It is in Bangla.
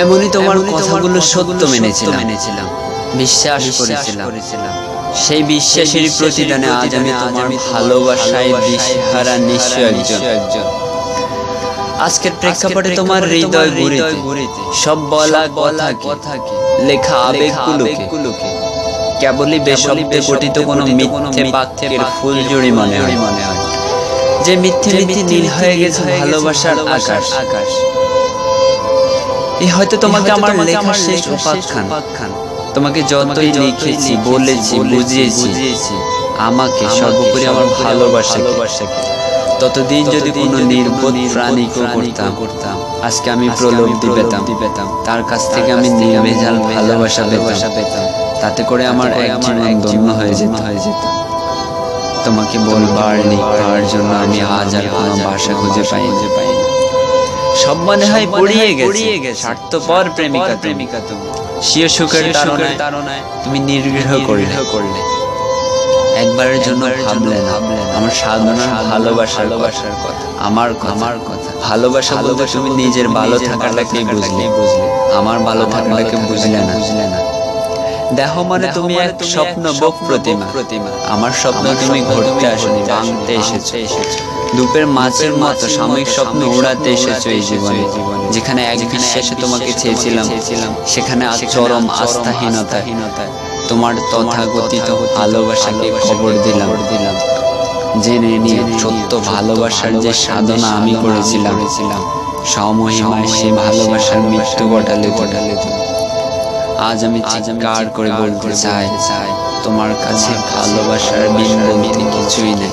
এমনই তোমার কথাগুলো সত্য মেনেছিলাম, বিশ্বাস করেছিলাম। সেই বিশ্বাসের প্রতিদানে আজ আমি তোমার ভালোবাসায় দিশেহারা নিঃস্ব একজন। আজকের প্রেক্ষাপটে তোমার হৃদয় গুরিতে সব বলা কথাকে লেখা আবেগগুলোকে কেবলই বেশব্দে গঠিত কোনো মিথ্যে বাক্যের ফুলঝুরি মনে হয়, যে মিথ্যে নীল হয়ে গেছে ভালোবাসার আকাশ। এই হয়তো তোমাকে আমার লেখার শেষ উপাখ্যান। তোমাকে যতই লিখেছি, বলেছি, বুঝিয়েছি, আমাকে সর্বোপরি আমার ভালোবাসাকে, ততদিন যদি কোনো নির্বোধ প্রাণীকে করতাম, আজকে আমি প্রলোভটি পেতাম, তার কাছ থেকে আমি নির্ভেজাল ভালোবাসা পেতাম। তাতে করে আমার এক জীবন ধন্য হয়ে যেত। তোমাকে বলবার লিখবার জন্য আমি আজ আর কোনো ভাষা খুঁজে পাই। সব মনে হয় পড়িয়ে গেছে, স্বার্থপর প্রেমিকা তুমি। স্বীয় সুখের তাড়নায় তুমি নির্গৃহ করলে। একবারের জন্য ভাবলে না আমার সাধনার ভালোবাসার কথা, আমার কথা। ভালোবাসা বলতে তুমি নিজের ভালো থাকাটাকে বুঝলে, আমার ভালো থাকাটাকে বুঝলে না। দেহ মানে তুমি এক স্বপ্ন বক প্রতিমা। আমার স্বপ্ন তুমি ঘুরতে আসনি, ভাঙতে এসেছো। ধূপের মাছের মতো সাময়িক স্বপ্ন উড়াতে এসেছো এই জীবনে। যেখানে এক বিশ্বাসে তোমাকে চেয়েছিলাম, সেখানে আজ চরম আস্থাহীনতায় তোমার তথাকথিত ভালোবাসাকে কবর দিলাম। জেনে নিয়ে সত্য ভালোবাসার যে সাধনা আমি করেছিলাম, সমহিমায় সে ভালোবাসার মৃত্যু ঘটালে তুমি। আজ আমি চিৎকার করে বলতে চাই, তোমার কাছে ভালোবাসার বিন বলতে কিছুই নেই।